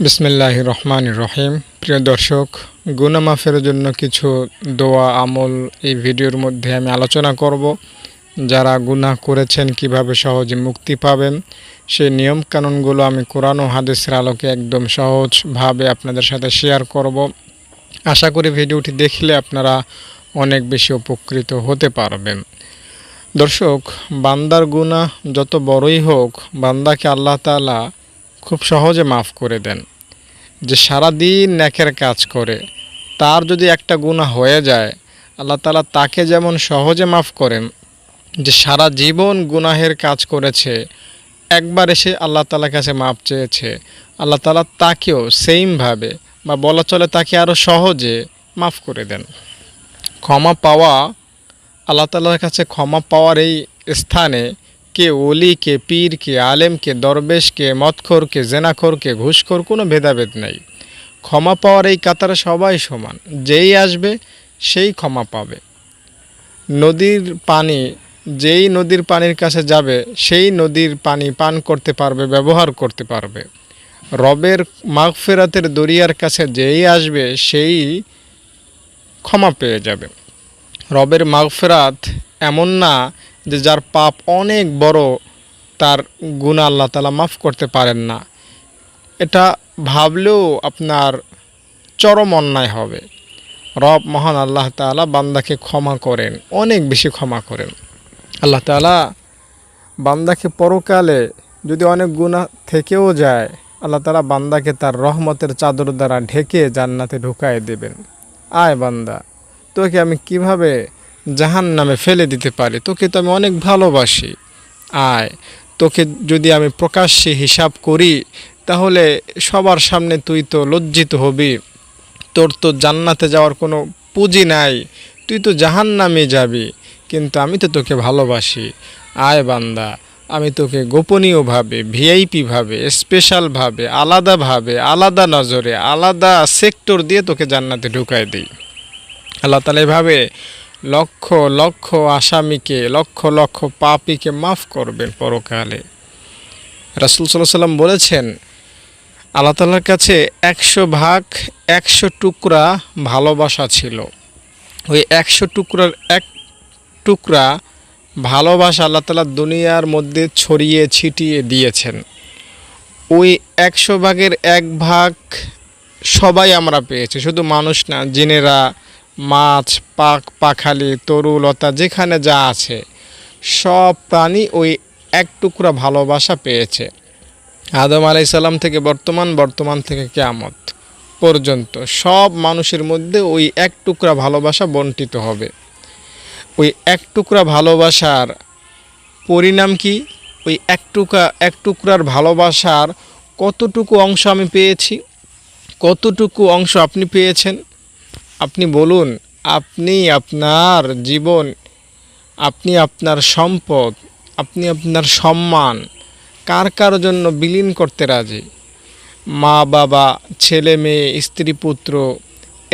বিসমিল্লাহির রহমানির রহিম। প্রিয় দর্শক, গুনাহ মাফের জন্য কিছু দোয়া আমল এই ভিডিওর মধ্যে আমি আলোচনা করব। যারা গুনাহ করেছেন কিভাবে সহজে মুক্তি পাবেন সেই নিয়মকানুনগুলো আমি কোরআন ও হাদিসের আলোকে একদম সহজভাবে আপনাদের সাথে শেয়ার করব। আশা করি ভিডিওটি দেখলে আপনারা অনেক বেশি উপকৃত হতে পারবেন। দর্শক, বান্দার গুনাহ যত বড়ই হোক, বান্দাকে আল্লাহ তাআলা খুব সহজে মাফ করে দেন। যে সারাদিন নেকের কাজ করে তার যদি একটা গুনাহ হয়ে যায়, আল্লাহ তাআলা তাকে যেমন সহজে মাফ করেন, যে সারা জীবন গুনাহের কাজ করেছে, একবার এসে আল্লাহ তাআলার কাছে মাফ চেয়েছে, আল্লাহ তাআলা তাকেও সেইমভাবে বা বলা চলে তাকে আরও সহজে মাফ করে দেন। ক্ষমা পাওয়া, আল্লাহ তাআলার কাছে ক্ষমা পাওয়ার এই স্থানে কে ওলি, কে পীর, কে আলেম, কে দরবেশ, কে মদখোর, কে জেনাখোর, কে ঘুষখোর, কোনো ভেদাভেদ নেই। ক্ষমা পাওয়ার এই কাতারে সবাই সমান, যেই আসবে সেই ক্ষমা পাবে। নদীর পানি, যেই নদীর পানির কাছে যাবে সেই নদীর পানি পান করতে পারবে, ব্যবহার করতে পারবে। রবের মাগফিরাতের দরিয়ার কাছে যেই আসবে সেই ক্ষমা পেয়ে যাবে। রবের মাগফিরাত এমন না যে যার পাপ অনেক বড় তার গুনাহ আল্লাহ তাআলা মাফ করতে পারেন না। এটা ভাবলেও আপনার চরম অন্যায় হবে। রব মহান আল্লাহ তাআলা বান্দাকে ক্ষমা করেন, অনেক বেশি ক্ষমা করেন। আল্লাহ তাআলা বান্দাকে পরকালে যদি অনেক গুনাহ থেকেও যায়, আল্লাহ তাআলা বান্দাকে তার রহমতের চাদর দ্বারা ঢেকে জান্নাতে ঢুকায় দেবেন। আয় বান্দা, তোকে আমি কিভাবে জাহান্নামে ফেলে দিতে পারি, তোকে তো আমি অনেক ভালোবাসি। আয়, তোকে যদি আমি প্রকাশ্যে হিসাব করি তাহলে সবার সামনে তুই তো লজ্জিত হবি। তোর তো জান্নাতে যাওয়ার কোনো পুঁজি নাই, তুই তো জাহান্নামে যাবি, কিন্তু আমি তো তোকে ভালোবাসি। আয় বান্দা, আমি তোকে গোপনীয়ভাবে, ভিআইপিভাবে, স্পেশালভাবে, আলাদাভাবে, আলাদা নজরে, আলাদা সেক্টর দিয়ে তোকে জান্নাতে ঢুকায় দিই। আল্লাহ তাআলা এভাবে লক্ষ লক্ষ আসামিকে, লক্ষ লক্ষ পাপীকে মাফ করবেন পরকালে। রাসূল সাল্লাল্লাহু আলাইহি ওয়াসাল্লাম বলেছেন, আল্লাহ তাআলার কাছে 100 ভাগ 100 টুকরা ভালোবাসা ছিল। ওই 100 টুকরার এক টুকরা ভালোবাসা আল্লাহ তাআলা দুনিয়ার মধ্যে ছড়িয়ে ছিটিয়ে দিয়েছেন। ওই 100 ভাগের 1 ভাগ সবাই আমরা পেয়েছি, শুধু মানুষ না, জিনেরা, মাছ, পাখালি, তরু লতা, যেখানে যা আছে সব প্রাণী ওই এক টুকরা ভালোবাসা পেয়েছে। আদম আলাইহিস সালাম থেকে বর্তমান থেকে কিয়ামত পর্যন্ত সব মানুষের মধ্যে ওই এক টুকরা ভালোবাসা বন্টিত হবে। ওই এক টুকরা ভালোবাসার পরিণাম কি? ওই এক টুকরার ভালোবাসার কতটুকু অংশ আমি পেয়েছি, কতটুকু অংশ আপনি পেয়েছেন? আপনি বলুন। আপনি আপনার জীবন, আপনি আপনার সম্পদ, আপনি আপনার সম্মান কার কার জন্য বিলীন করতে রাজি? মা বাবা, ছেলে মেয়ে, স্ত্রী পুত্র,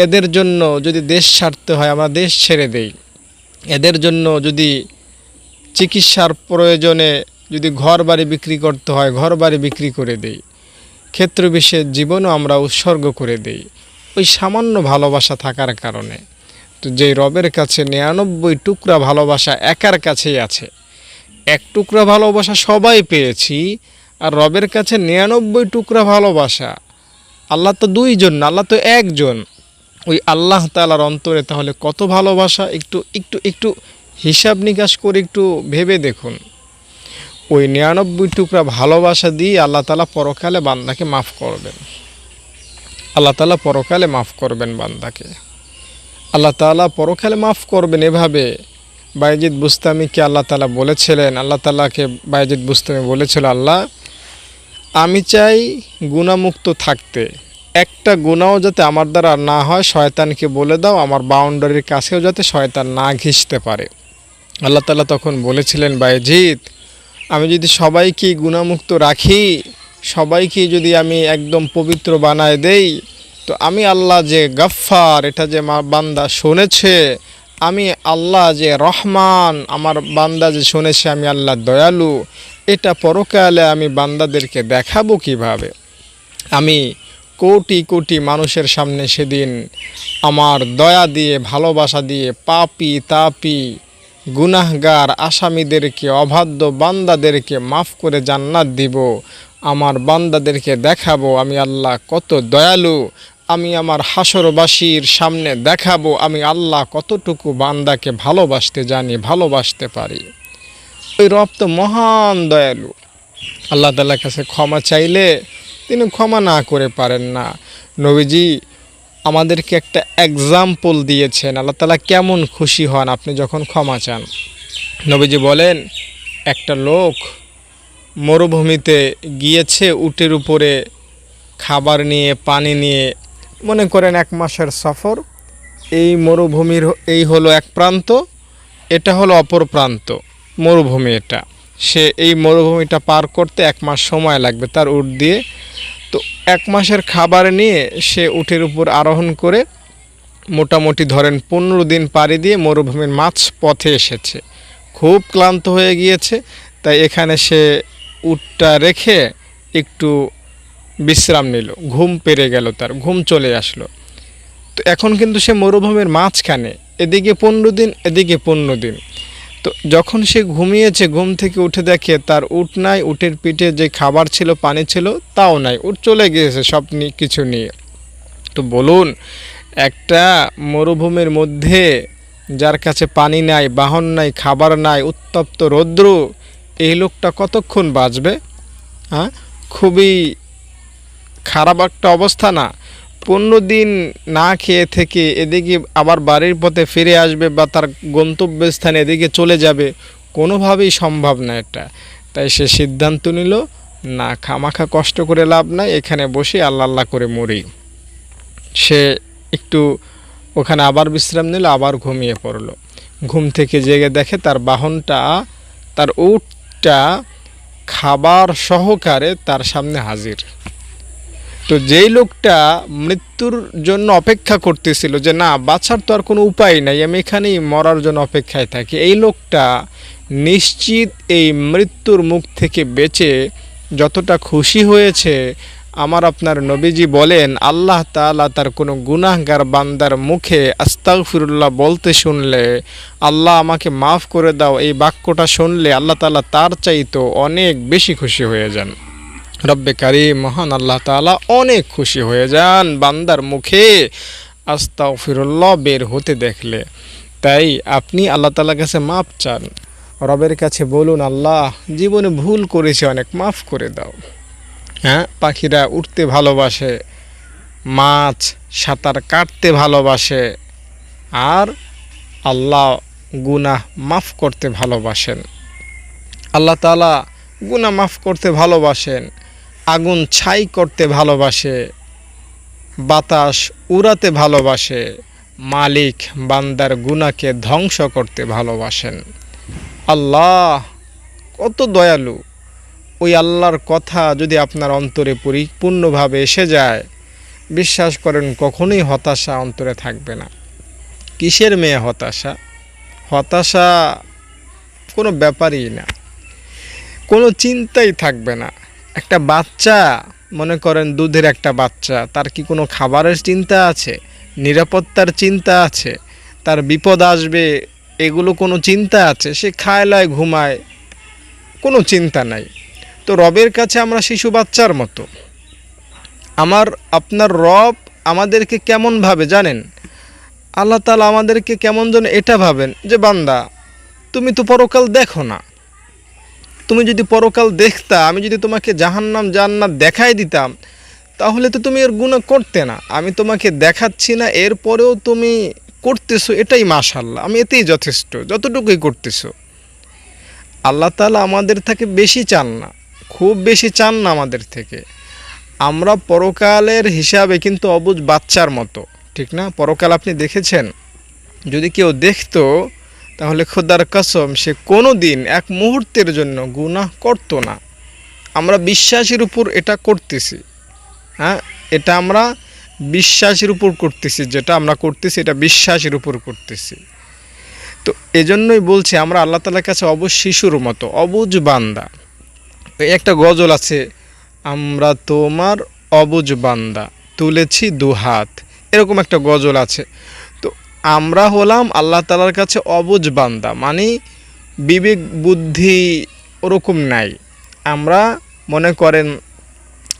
এদের জন্য যদি দেশ ছাড়তে হয় আমরা দেশ ছেড়ে দেই। এদের জন্য যদি চিকিৎসার প্রয়োজনে যদি ঘর বাড়ি বিক্রি করতে হয় ঘর বাড়ি বিক্রি করে দেই। ক্ষেত্রবিশেষ জীবনও আমরা উৎসর্গ করে দেই ওই সামান্য ভালোবাসা থাকার কারণে। তো যেই রবের কাছে 99 টুকরা ভালোবাসা একার কাছেই আছে, এক টুকরা ভালোবাসা সবাই পেয়েছি, আর রবের কাছে 99 টুকরা ভালোবাসা। আল্লাহ তো দুইজন না, আল্লাহ তো একজন। ওই আল্লাহ তাআলার অন্তরে তাহলে কত ভালোবাসা, একটু একটু একটু হিসাব নিকাশ করে একটু ভেবে দেখুন। ওই 99 টুকরা ভালোবাসা দিয়ে আল্লাহ তাআলা পরকালে বান্দাকে মাফ করবেন। আল্লাহ তাআলা পরকালে মাফ করবেন বান্দাকে। আল্লাহ তাআলা পরকালে মাফ করবেন এভাবে। বায়েজিদ বুস্তামিকে আল্লাহ তাআলা বলেছিলেন, আল্লাহ তাআলাকে বায়েজিদ বুস্তামি বলেছিল, আল্লাহ আমি চাই গুনাহমুক্ত থাকতে, একটা গুনাহও যাতে আমার দ্বারা না হয় শয়তানকে বলে দাও, আমার বাউন্ডারির কাছেও যাতে শয়তান না ঘিসতে পারে। আল্লাহ তাআলা তখন বলেছিলেন, বায়েজিদ আমি যদি সবাইকে গুনাহমুক্ত রাখি, সবাইকে যদি আমি একদম পবিত্র বানায় দেই, তো আমি আল্লাহ যে গাফফার, এটা যে বান্দা শুনেছে, আমি আল্লাহ যে রহমান, আমার বান্দা যে শুনেছে আমি আল্লাহ দয়ালু, এটা পরকালে আমি বান্দাদেরকে দেখাবো কিভাবে? আমি কোটি কোটি মানুষের সামনে সেদিন আমার দয়া দিয়ে ভালোবাসা দিয়ে পাপী তাপী গুনাহগার আসামিদেরকে অবাধ্য বান্দাদেরকে মাফ করে জান্নাত দিব। আমার বান্দাদেরকে দেখাবো আমি আল্লাহ কত দয়ালু। আমি আমার হাসরবাসীর সামনে দেখাবো আমি আল্লাহ কতটুকু বান্দাকে ভালোবাসতে জানি, ভালোবাসতে পারি। ওই রব তো মহান দয়ালু। আল্লাহ তাআলার কাছে ক্ষমা চাইলে তিনি ক্ষমা না করে পারেন না। নবীজি আমাদেরকে একটা এক্সাম্পল দিয়েছেন আল্লাহ তাআলা কেমন খুশি হন আপনি যখন ক্ষমা চান। নবীজি বলেন, একটা লোক মরুভূমিতে গিয়েছে উটের উপরে খাবার নিয়ে পানি নিয়ে, মনে করেন 1 মাসের সফর। এই মরুভূমির এই হলো এক প্রান্ত, এটা হলো অপর প্রান্ত মরুভূমি। এটা সে এই মরুভূমিটা পার করতে 1 মাস সময় লাগবে তার উট দিয়ে। তো 1 মাসের খাবার নিয়ে সে উটের উপর আরোহণ করে মোটামুটি ধরেন 15 দিন পাড়ি দিয়ে মরুভূমির মাঝ পথে এসেছে। খুব ক্লান্ত হয়ে গিয়েছে, তাই এখানে সে উটটা রেখে একটু বিশ্রাম নিল। ঘুম পেরে গেল, তার ঘুম চলে আসলো। তো এখন কিন্তু সে মরুভূমির মাঝখানে, এদিকে 15 দিন এদিকে 15 দিন। তো যখন সে ঘুমিয়েছে, ঘুম থেকে উঠে দেখে তার উট নাই, উটের পিঠে যে খাবার ছিল পানি ছিল তাও নাই, উট চলে গিয়েছে সব কিছু নিয়ে। তো বলুন, একটা মরুভূমির মধ্যে যার কাছে পানি নাই, বাহন নাই, খাবার নাই, উত্তপ্ত রৌদ্র, এই লোকটা কতক্ষণ বাঁচবে? হ্যাঁ, খুবই খারাপ একটা অবস্থা না? 15 দিন না খেয়ে থেকে এদিকে আবার বাড়ির পথে ফিরে আসবে বা তার গন্তব্যস্থানে এদিকে চলে যাবে, কোনোভাবেই সম্ভব না এটা। তাই সে সিদ্ধান্ত নিল, না, খামাখা কষ্ট করে লাভ নাই, এখানে বসে আল্লাহ আল্লাহ করে মরি। সে একটু ওখানে আবার বিশ্রাম নিল, আবার ঘুমিয়ে পড়ল। ঘুম থেকে জেগে দেখে তার বাহনটা, তার উটটা খাবার সহকারে তার সামনে হাজির। তো যেই লোকটা মৃত্যুর জন্য অপেক্ষা করতেছিল যে না, বাঁচার তো আর কোনো উপায় নাই, আমি এখানেই মরার জন্য অপেক্ষায় থাকি, এই লোকটা নিশ্চিত এই মৃত্যুর মুখ থেকে বেঁচে যতটা খুশি হয়েছে, আমার আপনার নবীজি বলেন আল্লাহ তাআলা তার কোনো গুনাহগার বান্দার মুখে আস্তাগফিরুল্লাহ বলতে শুনলে, আল্লাহ আমাকে মাফ করে দাও এই বাক্যটা শুনলে আল্লাহ তাআলা তার চাইতো অনেক বেশি খুশি হয়ে যান। রব্বে কারীম মহান আল্লাহ তাআলা অনেক খুশি হয়ে যান বান্দার মুখে আস্তাগফিরুল্লাহ বের হতে দেখলে। তাই আপনি আল্লাহ তাআলার কাছে মাপ চান, রবের কাছে বলুন, আল্লাহ জীবনে ভুল করেছি, অনেক মাফ করে দাও। হ্যাঁ, পাখিরা উঠতে ভালোবাসে, মাছ সাঁতার কাটতে ভালোবাসে, আর আল্লাহ গুনাহ মাফ করতে ভালোবাসেন। আল্লাহ তাআলা গুনাহ মাফ করতে ভালোবাসেন, আগুন ছাই করতে ভালোবাসে, বাতাস উড়াতে ভালোবাসে, মালিক বান্দার গুনাহকে ধ্বংস করতে ভালোবাসেন। আল্লাহ কত দয়ালু! ওই আল্লাহর কথা যদি আপনার অন্তরে পরিপূর্ণভাবে এসে যায়, বিশ্বাস করেন কখনোই হতাশা অন্তরে থাকবে না। কিসের মেয়ে হতাশা? হতাশা কোনো ব্যাপারই না, কোনো চিন্তাই থাকবে না। একটা বাচ্চা, মনে করেন দুধের একটা বাচ্চা, তার কি কোনো খাবারের চিন্তা আছে? নিরাপত্তার চিন্তা আছে? তার বিপদ আসবে এগুলো কোনো চিন্তা আছে? সে খায় লয় ঘুমায়, কোনো চিন্তা নাই। তো রবের কাছে আমরা শিশু বাচ্চার মতো। আমার আপনার রব আমাদেরকে কেমন ভাবে জানেন? আল্লাহ তাআলা আমাদেরকে কেমন যেন এটা ভাবেন যে, বান্দা তুমি তো পরকাল দেখো না, তুমি যদি পরকাল দেখতা, আমি যদি তোমাকে জাহান্নাম জান্নাত দেখাই দিতাম, তাহলে তো তুমি এর গুনাহ করতে না। আমি তোমাকে দেখাচ্ছি না, এরপরেও তুমি করতেছো, এটাই মাশাআল্লাহ, আমি এতেই যথেষ্ট, যতটুকুই করতেছো। আল্লাহ তাআলা আমাদের থেকে বেশি চান না, খুব বেশি চান না আমাদের থেকে। আমরা পরকালের হিসাবে কিন্তু অবুঝ বাচ্চার মতো, ঠিক না? পরকাল আপনি দেখেছেন? যদি কেউ দেখতো তাহলে খোদার কসম সে কোনো দিন এক মুহূর্তের জন্য গুনাহ করতো না। আমরা বিশ্বাসের উপর এটা করতেছি। হ্যাঁ, এটা আমরা বিশ্বাসের উপর করতেছি, যেটা আমরা করতেছি এটা বিশ্বাসের উপর করতেছি। তো এজন্যই বলছি আমরা আল্লাহ তাআলার কাছে অবুঝ শিশুর মতো, অবুঝ বান্দা। একটা গজল আছে, আমরা তোমার অবুঝ বান্দা, তুলেছি দুহাত, এরকম একটা গজল আছে। তো আমরা হলাম আল্লাহ তাআলার কাছে অবুঝ বান্দা, মানে বিবেক বুদ্ধি ওরকম নাই। আমরা মনে করেন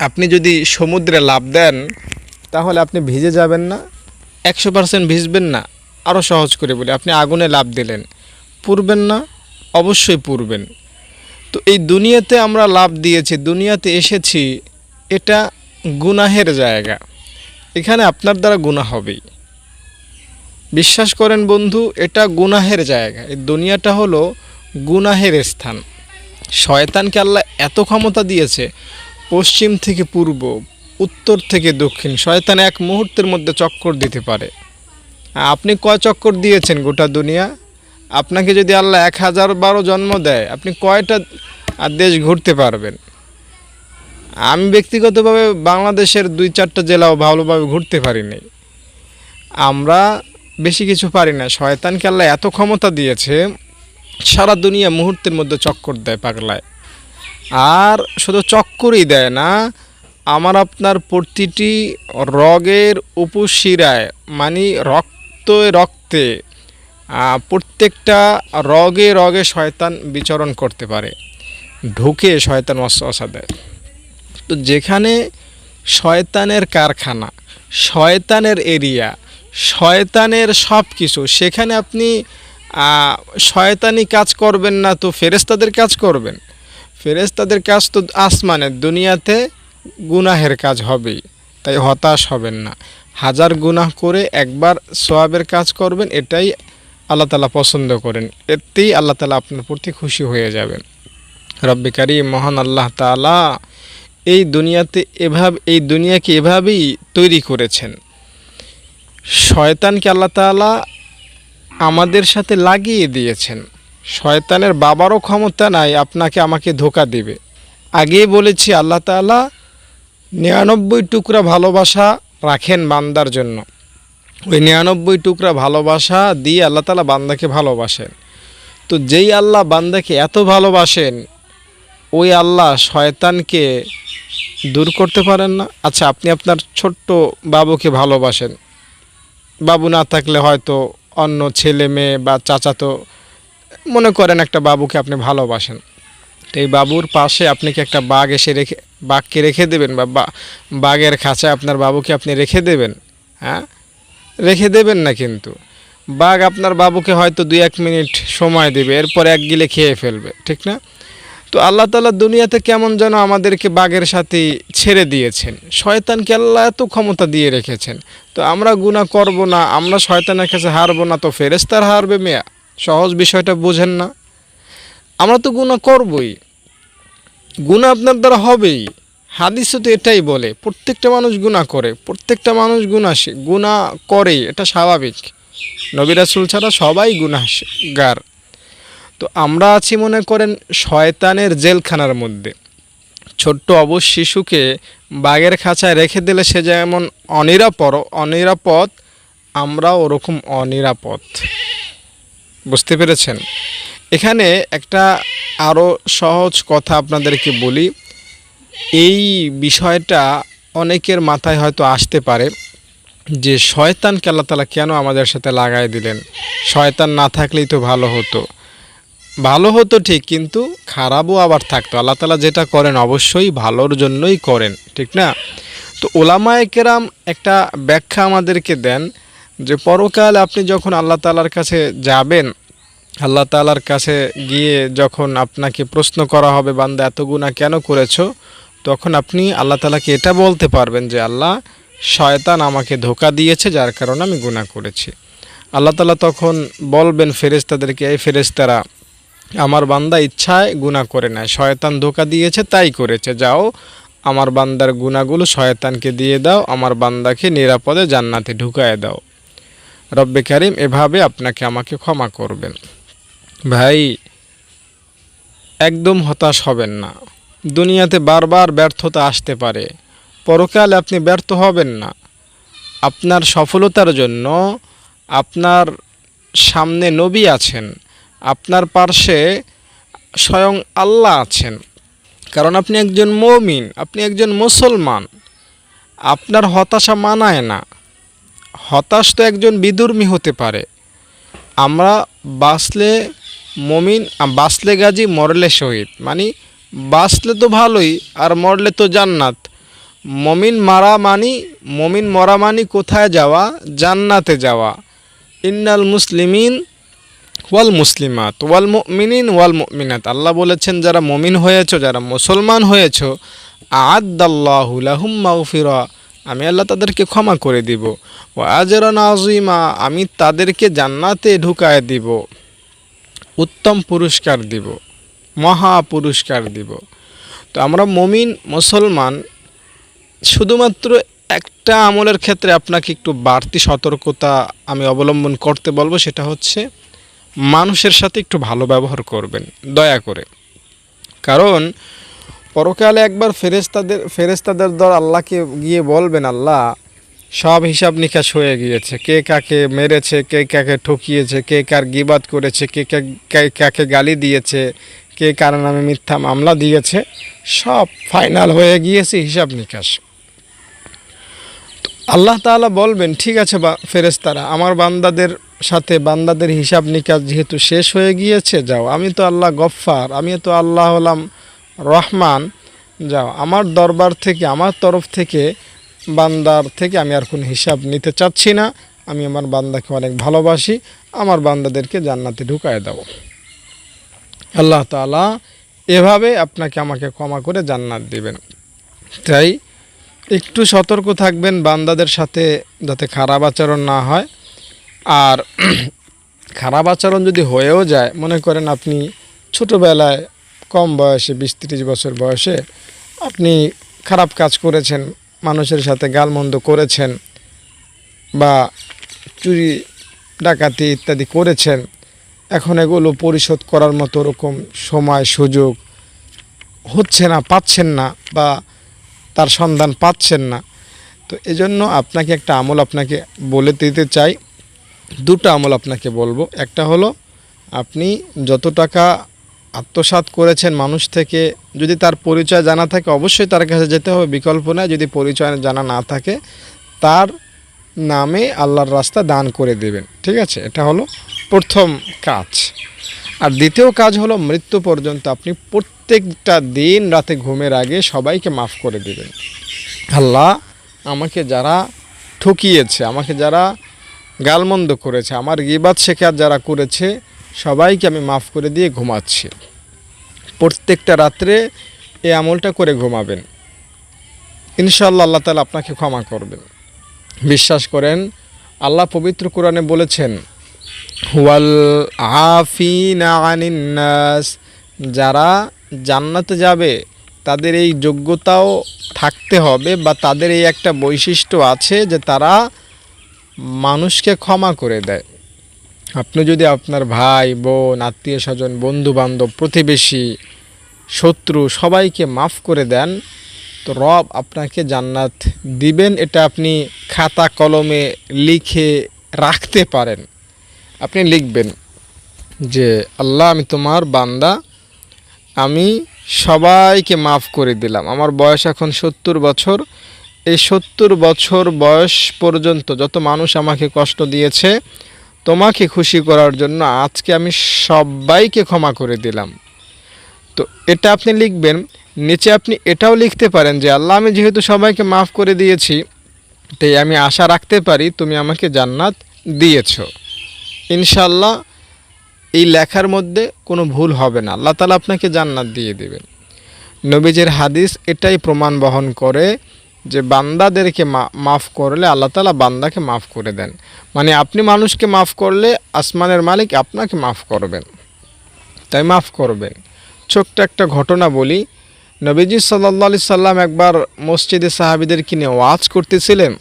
আপনি যদি সমুদ্রে লাফ দেন তাহলে আপনি ভিজে যাবেন না? 100% ভিজবেন না? আরও সহজ করে বলি, আপনি আগুনে লাফ দিলেন, পুড়বেন না? অবশ্যই পুড়বেন। তো এই দুনিয়াতে আমরা লাভ দিয়েছি, দুনিয়াতে এসেছি, এটা গুনাহের জায়গা। এখানে আপনার দ্বারা গুনাহ হবেই, বিশ্বাস করেন বন্ধু, এটা গুনাহের জায়গা। এই দুনিয়াটা হলো গুনাহের স্থান। শয়তানকে আল্লাহ এত ক্ষমতা দিয়েছে, পশ্চিম থেকে পূর্ব, উত্তর থেকে দক্ষিণ, শয়তান এক মুহূর্তের মধ্যে চক্কর দিতে পারে। আপনি কয় চক্কর দিয়েছেন গোটা দুনিয়া? আপনাকে যদি আল্লাহ 1012 জন্ম দেয়, আপনি কয়টা দেশ ঘুরতে পারবেন? আমি ব্যক্তিগতভাবে বাংলাদেশের 2-4টা জেলাও ভালোভাবে ঘুরতে পারি নাই। আমরা বেশি কিছু পারি না। শয়তানকে আল্লাহ এত ক্ষমতা দিয়েছে, সারা দুনিয়া মুহূর্তের মধ্যে চক্কর দেয় পাগলায়। আর শুধু চক্করই দেয় না, আমার আপনার প্রতিটি রগের উপশিরায়, মানে রক্তে প্রত্যেকটা রগে রগে শয়তান বিচরণ করতে পারে, ঢুকে শয়তান ওয়াসওয়াসা দেয়। তো যেখানে শয়তানের কারখানা, শয়তানের এরিয়া, শয়তানের সব কিছু, সেখানে আপনি শয়তানি কাজ করবেন না তো ফেরেশতাদের কাজ করবেন? ফেরেশতাদের কাজ তো আসমানের, দুনিয়াতে গুনাহের কাজ হবেই। তাই হতাশ হবেন না। 1000 গুনাহ করে একবার সওয়াবের কাজ করবেন, এটাই আল্লাহ তাআলা পছন্দ করেন। এতেই আল্লাহ তাআলা আপনার প্রতি খুশি হয়ে যাবেন। রব্বে কারীম মহান আল্লাহ তাআলা এই দুনিয়াকে এভাবেই তৈরি করেছেন। শয়তানকে আল্লাহ তাআলা আমাদের সাথে লাগিয়ে দিয়েছেন। শয়তানের বাবারও ক্ষমতা নাই আপনাকে আমাকে ধোঁকা দিবে। আগেই বলেছি আল্লাহ তাআলা 99 টুকরা ভালোবাসা রাখেন বান্দার জন্য। ওই 99 টুকরা ভালোবাসা দিয়ে আল্লাহ তাআলা বান্দাকে ভালোবাসেন। তো যেই আল্লাহ বান্দাকে এত ভালোবাসেন, ওই আল্লাহ শয়তানকে দূর করতে পারেন না? আচ্ছা, আপনি আপনার ছোট্ট বাবুকে ভালোবাসেন, বাবু না থাকলে হয়তো অন্য ছেলে মেয়ে বা চাচাতো, মনে করেন একটা বাবুকে আপনি ভালোবাসেন, তো এই বাবুর পাশে আপনি কি একটা বাঘকে রেখে দেবেন? বা বাঘের খাঁচায় আপনার বাবুকে আপনি রেখে দেবেন? হ্যাঁ, রেখে দেবেন না। কিন্তু বাঘ আপনার বাবুকে হয়তো 2-1 মিনিট সময় দেবে, এরপর এক গিলে খেয়ে ফেলবে, ঠিক না? তো আল্লাহ তাআলা দুনিয়াতে কেমন যেন আমাদেরকে বাঘের সাথে ছেড়ে দিয়েছেন। শয়তানকে আল্লাহ এত ক্ষমতা দিয়ে রেখেছেন। তো আমরা গুনাহ করব না, আমরা শয়তানের কাছে হারবো না, তো ফেরেশতারা হারবে মিয়া? সহজ বিষয়টা বুঝেন না? আমরা তো গুনাহ করবই, গুনাহ আপনার দ্বারা হবেই। হাদিসে তো এটাই বলে, প্রত্যেকটা মানুষ গুনাহ করে, প্রত্যেকটা মানুষ গুনাহ করে, এটা স্বাভাবিক। নবী রাসূল ছাড়া সবাই গুনাহগার। তো আমরা আছি মনে করেন শয়তানের জেলখানার মধ্যে। ছোট্ট অবশ শিশুকে বাঘের খাঁচায় রেখে দিলে সে যেমন অনিরাপদ, আমরা ওরকম অনিরাপদ। বুঝতে পেরেছেন? এখানে একটা আরও সহজ কথা আপনাদেরকে বলি। এই বিষয়টা অনেকের মাথায় হয়তো আসতে পারে যে শয়তানকে আল্লাহ তাআলা কেন আমাদের সাথে লাগাই দিলেন? শয়তান না থাকলেই তো ভালো হতো। ভালো হতো ঠিক, কিন্তু খারাপও আবার থাকতো। আল্লাহ তাআলা যেটা করেন অবশ্যই ভালোর জন্যই করেন, ঠিক না? তো উলামায়ে কেরাম একটা ব্যাখ্যা আমাদেরকে দেন যে পরকালে আপনি যখন আল্লাহ তাআলার কাছে যাবেন, আল্লাহ তাআলার কাছে গিয়ে যখন আপনাকে প্রশ্ন করা হবে, বান্দা এত গুনাহ কেন করেছো, তখন আপনি আল্লাহ তাআলাকে এটা বলতে পারবেন যে আল্লাহ, শয়তান আমাকে ধোঁকা দিয়েছে, যার কারণে আমি গুনাহ করেছি। আল্লাহ তাআলা তখন বলবেন ফেরেশতাদেরকে, এই ফেরেশতারা, আমার বান্দা ইচ্ছায় গুনাহ করে নাই, শয়তান ধোঁকা দিয়েছে তাই করেছে, যাও আমার বান্দার গুনাহগুলো শয়তানকে দিয়ে দাও, আমার বান্দাকে নিরাপদে জান্নাতে ঢুকায় দাও। রব্বে কারীম এভাবে আপনাকে আমাকে ক্ষমা করবেন। ভাই, একদম হতাশ হবেন না। দুনিয়াতে বারবার ব্যর্থতা আসতে পারে, পরকালে আপনি ব্যর্থ হবেন না। আপনার সফলতার জন্য আপনার সামনে নবী আছেন, আপনার পার্শ্বে স্বয়ং আল্লাহ আছেন। কারণ আপনি একজন মুমিন, আপনি একজন মুসলমান। আপনার হতাশা মানায় না। হতাশ তো একজন বিধর্মী হতে পারে। আমরা বাঁচলে মমিন, বাঁচলে গাজী, মরলে শহীদ। মানে বাঁচলে তো ভালোই, আর মরলে তো জান্নাত। মমিন মরা মানি কোথায় যাওয়া? জান্নাতে যাওয়া। ইন্নাল মুসলিমিন ওয়াল মুসলিমাত ওয়াল মুমিনিন ওয়াল মুমিনাত, আল্লাহ বলেছেন যারা মমিন হয়েছো, যারা মুসলমান হয়েছো, আ'আদ্দাল্লাহু লাহুম মাগফিরা, আমি আল্লাহ তাদেরকে ক্ষমা করে দিব। ওয়া আজরান আযীমা, আমি তাদেরকে জান্নাতে ঢুকায় দিব, উত্তম পুরস্কার দিব, মহা পুরস্কার দিব। তো আমরা মমিন মুসলমান, শুধুমাত্র একটা আমলের ক্ষেত্রে আপনাকে একটু বাড়তি সতর্কতা আমি অবলম্বন করতে বলবো, সেটা হচ্ছে মানুষের সাথে একটু ভালো ব্যবহার করবেন দয়া করে। কারণ পরকালে একবার ফেরেশতাদের দল আল্লাহকে গিয়ে বলবেন, আল্লাহ সব হিসাব নিকাশ হয়ে গিয়েছে, কে কাকে মেরেছে, কে কাকে ঠকিয়েছে, কে কার গীবাত করেছে, কে কাকে গালি দিয়েছে, কে কার নামে মিথ্যা মামলা দিয়েছে, সব ফাইনাল হয়ে গিয়েছে হিসাব নিকাশ। আল্লাহ তাআলা বলবেন, ঠিক আছে ফেরেশতারা, আমার বান্দাদের সাথে বান্দাদের হিসাব নিকাশ যেহেতু শেষ হয়ে গিয়েছে, যাও, আমি তো আল্লাহ গফফার, আমি তো আল্লাহ হলাম রহমান, যাও, আমার দরবার থেকে, আমার তরফ থেকে বান্দার থেকে আমি আর কোনো হিসাব নিতে চাচ্ছি না, আমি আমার বান্দাকে অনেক ভালোবাসি, আমার বান্দাদেরকে জান্নাতে ঢুকায় দাও। আল্লাহ তাআলা এভাবে আপনাকে আমাকে ক্ষমা করে জান্নাত দিবেন। তাই একটু সতর্ক থাকবেন বান্দাদের সাথে, যাতে খারাপ আচরণ না হয়। আর খারাপ আচরণ যদি হয়েও যায়, মনে করেন আপনি ছোটোবেলায় কম বয়সে 20-30 বছর বয়সে আপনি খারাপ কাজ করেছেন, মানুষের সাথে গালমন্দ করেছেন, বা চুরি ডাকাতি ইত্যাদি করেছেন, এখন এগুলো পরিশোধ করার মতো ওরকম সময় সুযোগ হচ্ছে না, পাচ্ছেন না, বা তার সন্ধান পাচ্ছেন না। তো এজন্য আপনাকে একটা আমল আপনাকে বলে দিতে চাই, দুটো আমল আপনাকে বলবো। একটা হলো, আপনি যত টাকা আত্মসাৎ করেছেন মানুষ থেকে, যদি তার পরিচয় জানা থাকে অবশ্যই তার কাছে যেতে হবে, বিকল্প নয়। যদি পরিচয় জানা না থাকে, তার নামে আল্লাহর রাস্তা দান করে দেবেন, ঠিক আছে? এটা হলো প্রথম কাজ। আর দ্বিতীয় কাজ হলো, মৃত্যু পর্যন্ত আপনি প্রত্যেকটা দিন রাতে ঘুমের আগে সবাইকে মাফ করে দেবেন। আল্লাহ, আমাকে যারা ঠকিয়েছে, আমাকে যারা গালমন্দ করেছে, আমার গীবাত শেখার যারা করেছে, সবাইকে আমি মাফ করে দিয়ে ঘুমাচ্ছি। প্রত্যেকটা রাত্রে এই আমলটা করে ঘুমাবেন, ইনশাআল্লাহ আল্লাহ তাআলা আপনাকে ক্ষমা করবেন। বিশ্বাস করেন, আল্লাহ পবিত্র কোরআনে বলেছেন, ওয়াল আফিনা আনিন নাস, যারা জান্নাতে যাবে তাদের এই যোগ্যতাও থাকতে হবে, বা তাদের এই একটা বৈশিষ্ট্য আছে যে তারা মানুষকে ক্ষমা করে দেয়। আপনি যদি আপনার ভাই বোন, আত্মীয় স্বজন, বন্ধু বান্ধব, প্রতিবেশী, শত্রু সবাইকে মাফ করে দেন, তো রব আপনাকে জান্নাত দিবেন। এটা আপনি খাতা কলমে লিখে রাখতে পারেন। আপনি লিখবেন যে, আল্লাহ, আমি তোমার বান্দা, আমি সবাইকে মাফ করে দিলাম। আমার বয়স এখন 70 বছর। এই 70 বছর বয়স পর্যন্ত যত মানুষ আমাকে কষ্ট দিয়েছে, তোমাকে খুশি করার জন্য আজকে আমি সবাইকে ক্ষমা করে দিলাম। তো এটা আপনি লিখবেন। নিচে আপনি এটাও লিখতে পারেন যে, আল্লাহ, আমি যেহেতু সবাইকে মাফ করে দিয়েছি, তাই আমি আশা রাখতে পারি তুমি আমাকে জান্নাত দিয়েছো। ইনশাআল্লাহ এই লেখার মধ্যে কোনো ভুল হবে না, আল্লাহ তাআলা আপনাকে জান্নাত দিয়ে দেবেন। নবীজির হাদিস এটাই প্রমাণ বহন করে যে বান্দাদেরকে মাফ করলে আল্লাহ তাআলা বান্দাকে মাফ করে দেন। মানে আপনি মানুষকে মাফ করলে আসমানের মালিক আপনাকে মাফ করবেন, তাই মাফ করবেন। ছোট্ট একটা ঘটনা বলি। নবীজি সাল্লাল্লাহু আলাইহি সাল্লাম একবার মসজিদে সাহাবীদেরকে নিয়ে ওয়াজ করতেছিলেন।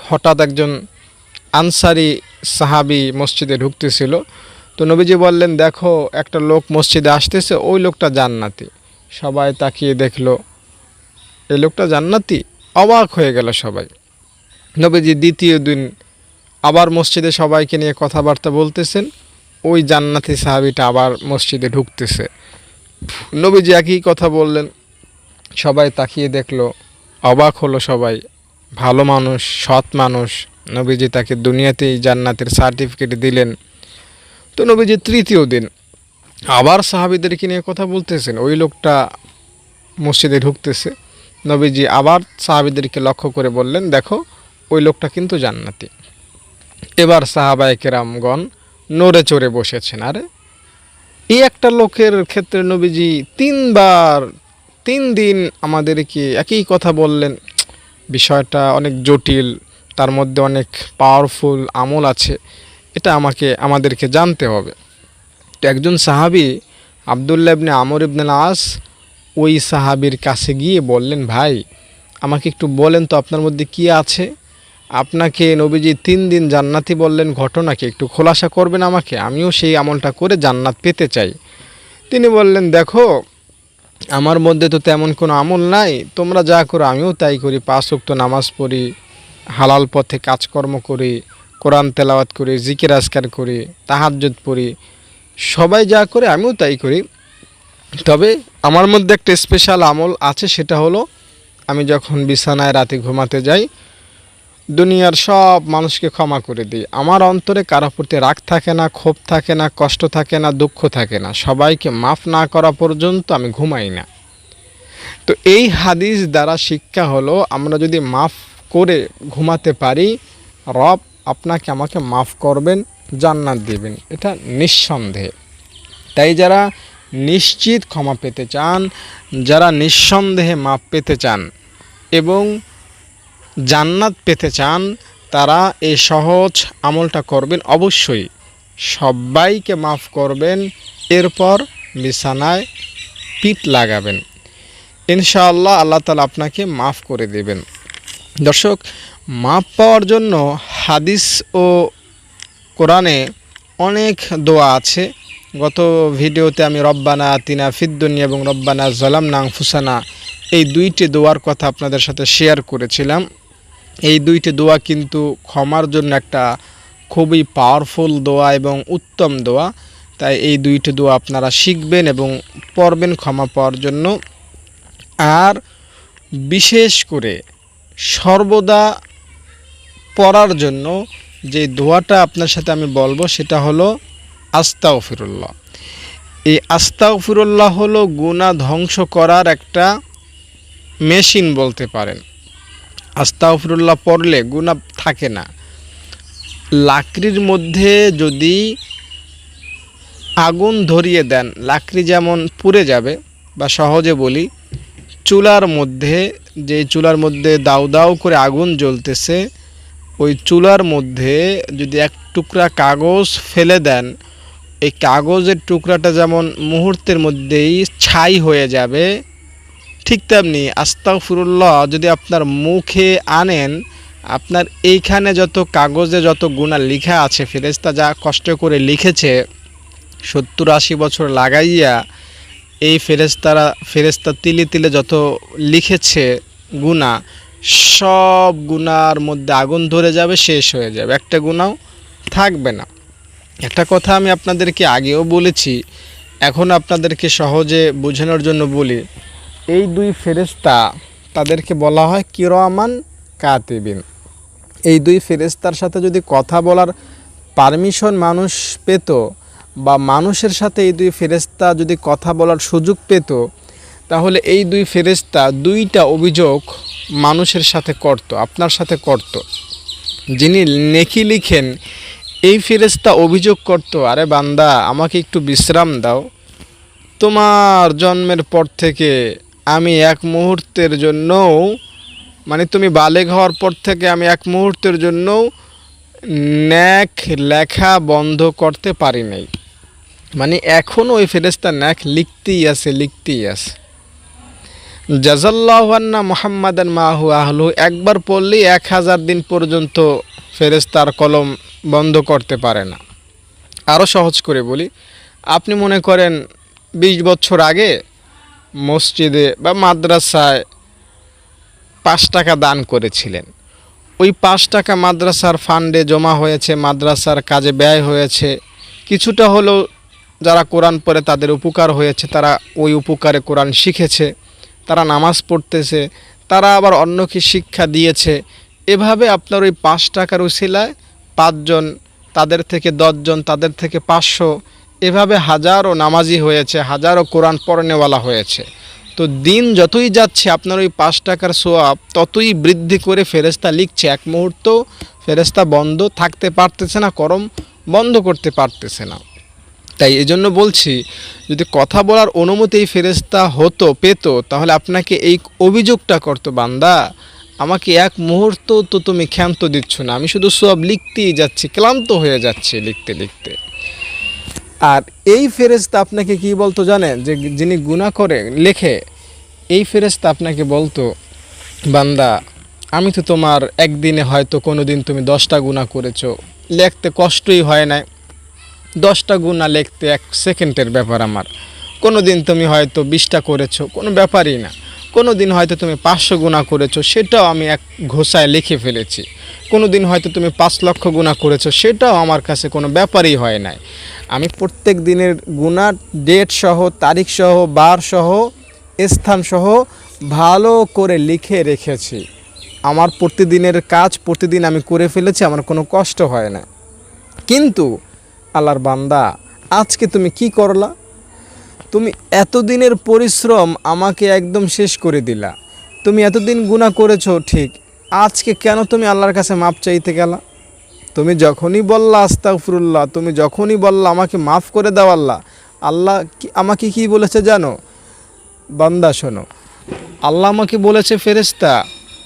হঠাৎ একজন আনসারি সাহাবী মসজিদে ঢুকতেছিল। তো নবীজি বললেন, দেখো, একটা লোক মসজিদে আসতেছে, ওই লোকটা জান্নাতি। সবাই তাকিয়ে দেখলো, এই লোকটা জান্নাতি, অবাক হয়ে গেল সবাই। নবীজি দ্বিতীয় দিন আবার মসজিদে সবাইকে নিয়ে কথাবার্তা বলতেছেন, ওই জান্নাতি সাহাবীটা আবার মসজিদে ঢুকতেছে। নবীজি একই কথা বললেন, সবাই তাকিয়ে দেখলো, অবাক হলো সবাই, ভালো মানুষ, সৎ মানুষ। নবীজি তাকে দুনিয়াতেই জান্নাতের সার্টিফিকেট দিলেন। তো নবীজি তৃতীয় দিন আবার সাহাবীদেরকে নিয়ে কথা বলতেছেন। ওই লোকটা মসজিদে ঢুকতেছে, নবীজি আবার সাহাবীদেরকে লক্ষ্য করে বললেন, দেখো ওই লোকটা কিন্তু জান্নাতি। এবার সাহাবায়ে কেরামগণ নড়ে চড়ে বসেছেন। আরে এই একটা লোকের ক্ষেত্রে নবীজি 3 দিন আমাদেরকে একই কথা বললেন। বিষয়টা অনেক জটিল, তার মধ্যে অনেক পাওয়ারফুল আমল আছে, এটা আমাদেরকে জানতে হবে। তো একজন সাহাবী আব্দুল্লাহ ইবনে আমর ইবনে আস ওই সাহাবীর কাছে গিয়ে বললেন, ভাই আমাকে একটু বলেন তো আপনার মধ্যে কি আছে? আপনাকে নবীজি 3 দিন জান্নাতি বললেন, ঘটনাকে একটু খোলাসা করবেন আমাকে, আমিও সেই আমলটা করে জান্নাত পেতে চাই। তিনি বললেন, দেখো আমার মধ্যে তো তেমন কোনো আমল নাই, তোমরা যা করো আমিও তাই করি। 5 ওয়াক্ত নামাজ পড়ি, হালাল পথে কাজকর্ম করি, কোরআন তেলাওয়াত করি, জিকির আজকার করি, তাহাজ্জুদ পড়ি, সবাই যা করে আমিও তাই করি। তবে আমার মধ্যে একটা স্পেশাল আমল আছে, সেটা হলো আমি যখন বিছানায় রাতে ঘুমাতে যাই দুনিয়ার সব মানুষকে ক্ষমা করে দিই। আমার অন্তরে কারো প্রতি রাগ থাকে না, ক্ষোভ থাকে না, কষ্ট থাকে না, দুঃখ থাকে না। সবাইকে মাফ না করা পর্যন্ত আমি ঘুমাই না। তো এই হাদিস দ্বারা শিক্ষা হলো, আমরা যদি মাফ করে ঘুমাতে পারি, রব আপনাকে আমাকে মাফ করবেন, জান্নাত দিবেন, এটা নিঃসন্দেহে। তাই যারা নিশ্চিত ক্ষমা পেতে চান, যারা নিঃসন্দেহে মাফ পেতে চান এবং জান্নাত পেতে চান, তারা এই সহজ আমলটা করবেন। অবশ্যই সবাইকে মাফ করবেন, এরপর বিছানায় পিঠ লাগাবেন, ইনশাআল্লাহ আল্লাহ তাআলা আপনাকে মাফ করে দেবেন। দর্শক, মাফ পাওয়ার জন্য হাদিস ও কোরআনে অনেক দোয়া আছে। গত ভিডিওতে আমি রব্বানা আতিনা ফিদ দুনিয়া এবং রব্বানা যালামনা আনফুসানা এই দুইটি দোয়ার কথা আপনাদের সাথে শেয়ার করেছিলাম। এই দুইটি দোয়া কিন্তু ক্ষমার জন্য একটা খুবই পাওয়ারফুল দোয়া এবং উত্তম দোয়া। তাই এই দুইটি দোয়া আপনারা শিখবেন এবং পড়বেন ক্ষমা পাওয়ার জন্য। আর বিশেষ করে সর্বদা পড়ার জন্য যে দোয়াটা আপনার সাথে আমি বলবো সেটা হলো আস্তাগফিরুল্লাহ। এই আস্তাগফিরুল্লাহ হলো গুনাহ ধ্বংস করার একটা মেশিন বলতে পারেন। আস্তাগফিরুল্লাহ পড়লে গুনাহ থাকে না। লাকড়ির মধ্যে যদি আগুন ধরিয়ে দেন, লাকড়ি যেমন পুড়ে যাবে, বা সহজে বলি, চুলার মধ্যে, যে চুলার মধ্যে দাউ দাউ করে আগুন জ্বলতেছে, ওই চুলার মধ্যে যদি এক টুকরা কাগজ ফেলে দেন, এই কাগজের টুকরাটা যেমন মুহূর্তের মধ্যেই ছাই হয়ে যাবে, ঠিক তেমনি আস্তাগফিরুল্লাহ যদি আপনার মুখে আনেন, আপনার এইখানে যত কাগজে যত গুনাহ লেখা আছে, ফেরেশতা যা কষ্ট করে লিখেছে 70-80 বছর লাগাইয়া, এই ফেরেশতা তিলে তিলে যত লিখেছে গুনাহ, সব গুনার মধ্যে আগুন ধরে যাবে, শেষ হয়ে যাবে, একটা গুনাহও থাকবে না। একটা কথা আমি আপনাদেরকে আগেও বলেছি, এখন আপনাদেরকে সহজে বোঝানোর জন্য বলি। এই দুই ফেরেশতা, তাদেরকে বলা হয় কিরামান কাতিবিন। এই দুই ফেরেশতার সাথে যদি কথা বলার পারমিশন মানুষ পেত, বা মানুষের সাথে এই দুই ফেরেশতা যদি কথা বলার সুযোগ পেত, তাহলে এই দুই ফেরেশতা 2টা অভিযোগ মানুষের সাথে করত, আপনার সাথে করত। যিনি নেকি লিখেন, এই ফেরেশতা অভিযোগ করত, আরে বান্দা আমাকে একটু বিশ্রাম দাও, তোমার জন্মের পর থেকে আমি এক মুহূর্তের জন্যও, মানে তুমি বালেগ হওয়ার পর থেকে আমি এক মুহূর্তের জন্যও নেক লেখা বন্ধ করতে পারি নাই। মানে এখনও ওই ফেরেশতা নেক লিখতেই আছে। জাযাল্লাহু আন্না মুহাম্মাদান মাহু আহলু একবার পড়লেই 1000 দিন পর্যন্ত ফেরেশতার কলম বন্ধ করতে পারে না। আরও সহজ করে বলি, আপনি মনে করেন 20 বছর আগে মসজিদে বা মাদ্রাসায় 5 টাকা দান করেছিলেন। ওই 5 টাকা মাদ্রাসার ফান্ডে জমা হয়েছে, মাদ্রাসার কাজে ব্যয় হয়েছে। কিছুটা হলেও যারা কোরআন পড়ে তাদের উপকার হয়েছে, তারা ওই উপকারে কোরআন শিখেছে, তারা নামাজ পড়তেছে, তারা আবার অন্যকে শিক্ষা দিয়েছে। এভাবে আপনার ওই 5 টাকার উসিলায় 5 জন, তাদের থেকে 10 জন, তাদের থেকে 500, এভাবে হাজারো নামাজি হয়েছে, হাজারো কোরআন পড়নেওয়ালা হয়েছে। তো দিন যতই যাচ্ছে আপনার ওই 5 টাকার সোয়াব ততই বৃদ্ধি করে ফেরেশতা লিখছে। এক মুহূর্ত ফেরেশতা বন্ধ থাকতে পারতেছে না, কলম বন্ধ করতে পারতেছে না। তাই এজন্য বলছি, যদি কথা বলার অনুমতি এই ফেরেশতা পেত, তাহলে আপনাকে এই অভিযোগটা করতো, বান্দা আমাকে এক মুহূর্ত তো তুমি ক্ষান্ত দিচ্ছ না, আমি শুধু সব লিখতেই যাচ্ছি, ক্লান্ত হয়ে যাচ্ছি লিখতে লিখতে। আর এই ফেরেশতা আপনাকে কি বলতো জানেন, যে যিনি গুনাহ করে লেখে, এই ফেরেশতা আপনাকে বলতো, বান্দা আমি তো তোমার একদিনে হয়তো কোনো দিন তুমি 10টা গুনাহ করেছো, লিখতে কষ্টই হয় না, 10টা গুনাহ লিখতে 1 সেকেন্ডের ব্যাপার আমার। কোনো দিন তুমি হয়তো 20টা করেছো, কোনো ব্যাপারই না। কোনো দিন হয়তো তুমি 500 গুনাহ করেছো, সেটাও আমি এক ঘোষায় লিখে ফেলেছি। কোনো দিন হয়তো তুমি 5 লক্ষ গুনাহ করেছো, সেটাও আমার কাছে কোনো ব্যাপারই হয় নাই। আমি প্রত্যেক দিনের গুনাহ ডেট সহ, তারিখ সহ, বার সহ, স্থান সহ ভালো করে লিখে রেখেছি। আমার প্রতিদিনের কাজ প্রতিদিন আমি করে ফেলেছি, আমার কোনো কষ্ট হয় না। কিন্তু আল্লাহর বান্দা, আজকে তুমি কি করলা? তুমি এতদিনের পরিশ্রম আমাকে একদম শেষ করে দিলা। তুমি এতদিন গুনাহ করেছো ঠিক, আজকে কেন তুমি আল্লাহর কাছে মাপ চাইতে গেলা? তুমি যখনই বললা আস্তাগফিরুল্লাহ, তুমি যখনই বললা আমাকে মাফ করে দাও আল্লাহ, আল্লাহ আমাকে কি বলেছে জানো? বান্দা শোনো, আল্লাহ আমাকে বলেছে, ফেরেশতা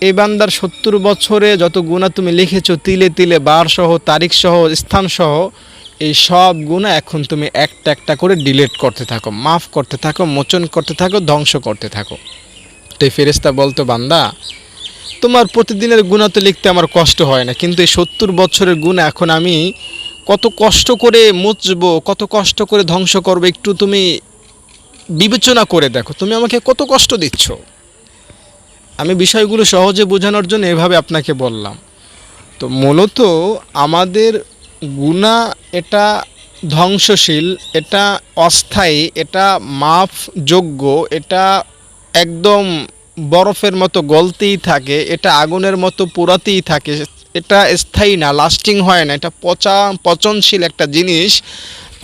এই বান্দার 70 বছরে যত গুনাহ তুমি লিখেছো, তিলে তিলে, বার সহ, তারিখ সহ, স্থান সহ, এই সব গুনাহ এখন তুমি একটা একটা করে ডিলিট করতে থাকো, মাফ করতে থাকো, মোচন করতে থাকো, ধ্বংস করতে থাকো। তো এই ফেরেশতা বলতো, বান্দা তোমার প্রতিদিনের গুনাহ তো লিখতে আমার কষ্ট হয় না, কিন্তু এই 70 বছরের গুনাহ এখন আমি কত কষ্ট করে মুছবো, কত কষ্ট করে ধ্বংস করবো, একটু তুমি বিবেচনা করে দেখো, তুমি আমাকে কত কষ্ট দিচ্ছ। আমি বিষয়গুলো সহজে বোঝানোর জন্য এভাবে আপনাকে বললাম। তো মূলত আমাদের গুনাহ এটা ধ্বংসশীল, এটা অস্থায়ী, এটা মাফযোগ্য, এটা একদম বরফের মতো গলতেই থাকে, এটা আগুনের মতো পোড়াতেই থাকে, এটা স্থায়ী না, লাস্টিং হয় না, এটা পচনশীল একটা জিনিস।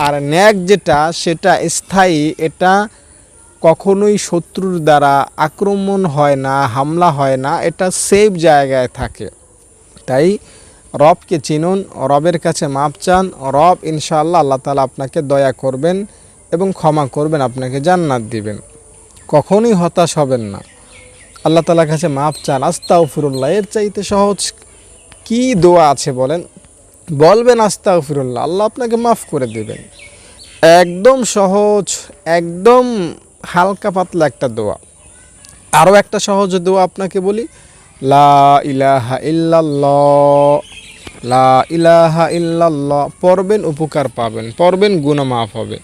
আর ন্যাক যেটা, সেটা স্থায়ী, এটা কখনোই শত্রুর দ্বারা আক্রমণ হয় না, হামলা হয় না, এটা সেফ জায়গায় থাকে। তাই রবকে চিনুন, রবের কাছে মাপ চান, রব ইনশাআল্লাহ আল্লাহ তাআলা আপনাকে দয়া করবেন এবং ক্ষমা করবেন, আপনাকে জান্নাত দিবেন। কখনোই হতাশ হবেন না, আল্লাহ তাআলার কাছে মাপ চান, আস্তাগফিরুল্লাহ। এর চাইতে সহজ কি দোয়া আছে বলেন? বলবেন আস্তাগফিরুল্লাহ, আল্লাহ আপনাকে মাফ করে দেবেন। একদম সহজ, একদম হালকা পাতলা একটা দোয়া। আরও একটা সহজ দোয়া আপনাকে বলি, লা ইলাহা ইল্লাল্লাহ, লা ইলাহা ইল্লাল্লাহ। পড়বেন, উপকার পাবেন, পড়বেন, গুনাহ মাফ হবে।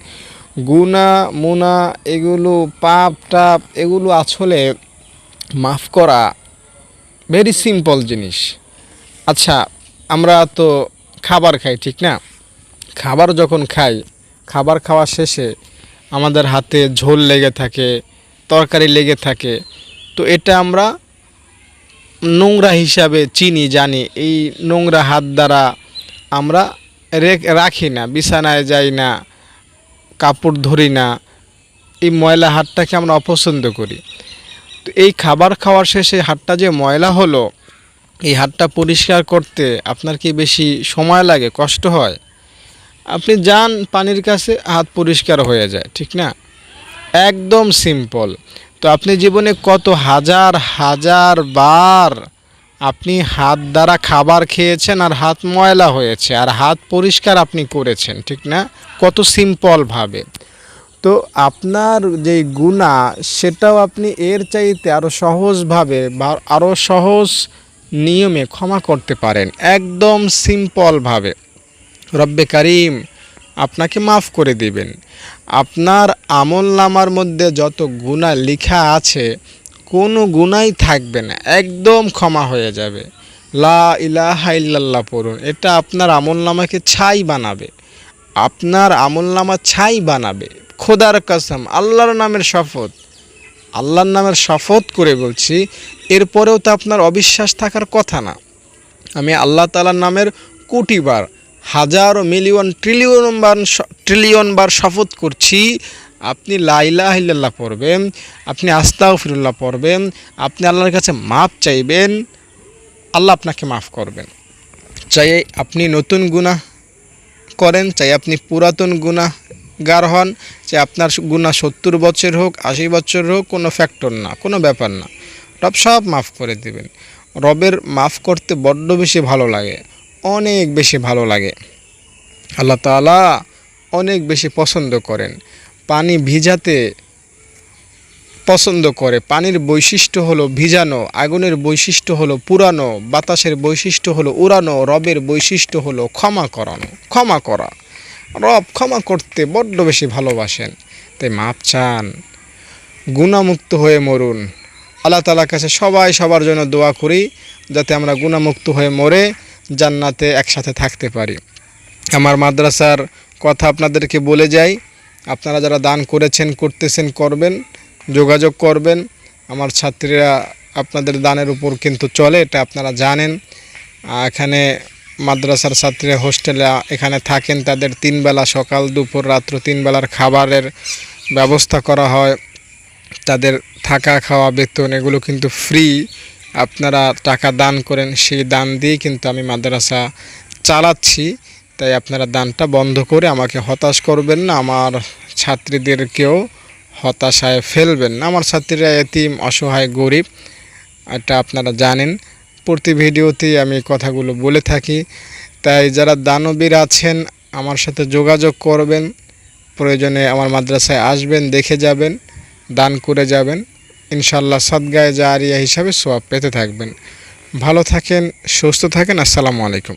গুনাহ মুনা এগুলো, পাপ টাপ এগুলো আসলে মাফ করা ভেরি সিম্পল জিনিস। আচ্ছা, আমরা তো খাবার খাই, ঠিক না? খাবার যখন খাই, খাবার খাওয়া শেষে আমাদের হাতে ঝোল লেগে থাকে, তরকারি লেগে থাকে, তো এটা আমরা নোংরা হিসাবে চিনি, জানি। এই নোংরা হাত দ্বারা আমরা রাখি না, বিছানায় যাই না, কাপড় ধরি না, এই ময়লা হাতটাকে আমরা অপছন্দ করি। তো এই খাবার খাওয়ার শেষে হাতটা যে ময়লা হলো, এই হাতটা পরিষ্কার করতে আপনার কি বেশি সময় লাগে, কষ্ট হয়? আপনি যান পানির কাছে, হাত পরিষ্কার হয়ে যায়, ঠিক না? একদম সিম্পল। তো আপনি জীবনে কত হাজার হাজার বার আপনি হাত দ্বারা খাবার খেয়েছেন আর হাত ময়লা হয়েছে, আর হাত পরিষ্কার আপনি করেছেন, ঠিক না? কত সিম্পলভাবে। তো আপনার যে গুনাহ, সেটাও আপনি এর চাইতে আরও সহজভাবে বা আরও সহজ নিয়মে ক্ষমা করতে পারেন, একদম সিম্পলভাবে। রব্বে কারিম আপনাকে মাফ করে দিবেন। আপনার আমলনামার মধ্যে যত গুনাহ লেখা আছে, কোনো গুনাহই থাকবে না, একদম ক্ষমা হয়ে যাবে। লা ইলাহা ইল্লাল্লাহ পড়ুন, এটা আপনার আমলনামাকে ছাই বানাবে, আপনার আমলনামা ছাই বানাবে। খোদার কসম, আল্লাহর নামের শপথ, আল্লাহর নামের শপথ করে বলছি, এরপরেও তো আপনার অবিশ্বাস থাকার কথা না। আমি আল্লাহ তাআলার নামের কোটিবার, হাজারো মিলিয়ন ট্রিলিয়ন বার শপথ করছি, আপনি লা ইলাহা ইল্লাল্লাহ পড়বেন, আপনি আস্তাগফিরুল্লাহ পড়বেন, আপনি আল্লাহর কাছে মাপ চাইবেন, আল্লাহ আপনাকে মাফ করবেন। চাই আপনি নতুন গুনাহ করেন, চাই আপনি পুরাতন গুনাহগার হন, চাই আপনার গুনাহ 70 বছর হোক, 80 বছর হোক, কোনো ফ্যাক্টর না, কোনো ব্যাপার না। রব সব মাফ করে দেবেন। রবের মাফ করতে বড্ড বেশি ভালো লাগে, অনেক বেশি ভালো লাগে। আল্লাহ তাআলা অনেক বেশি পছন্দ করেন, পানি ভিজাতে পছন্দ করে। পানির বৈশিষ্ট্য হলো ভিজানো, আগুনের বৈশিষ্ট্য হলো পুরানো, বাতাসের বৈশিষ্ট্য হলো উড়ানো, রবের বৈশিষ্ট্য হলো ক্ষমা করা। রব ক্ষমা করতে বড্ড বেশি ভালোবাসেন, তাই মাপ চান, গুনাহমুক্ত হয়ে মরুন। আল্লাহ তাআলার কাছে সবাই সবার জন্য দোয়া করি, যাতে আমরা গুনাহমুক্ত হয়ে মরে জান্নাতে একসাথে থাকতে পারি। আমার মাদ্রাসার কথা আপনাদেরকে বলে যাই, আপনারা যারা দান করেছেন, করতেছেন, করবেন, যোগাযোগ করবেন। আমার ছাত্রীরা আপনাদের দানের উপর কিন্তু চলে, এটা আপনারা জানেন। এখানে মাদ্রাসার ছাত্রীরা হোস্টেলে এখানে থাকেন, তাদের 3 বেলা সকাল দুপুর রাত্র 3 বেলার খাবারের ব্যবস্থা করা হয়। তাদের থাকা খাওয়া বেতন এগুলো কিন্তু ফ্রি। আপনারা টাকা দান করেন, সেই দান দিয়েই কিন্তু আমি মাদ্রাসা চালাচ্ছি। তাই আপনারা দানটা বন্ধ করে আমাকে হতাশ করবেন না, আমার ছাত্রীদেরকেও হতাশায় ফেলবেন না। আমার ছাত্রীরা এতিম, অসহায়, গরিব, এটা আপনারা জানেন। প্রতি ভিডিওতেই আমি কথাগুলো বলে থাকি। তাই যারা দানবীর আছেন আমার সাথে যোগাযোগ করবেন, প্রয়োজনে আমার মাদ্রাসায় আসবেন, দেখে যাবেন, দান করে যাবেন। ইনশাআল্লাহ সাদগায়ে জারিয়া হিসাবে সওয়াব পেতে থাকবেন। ভালো থাকেন, সুস্থ থাকেন। আসসালামু আলাইকুম।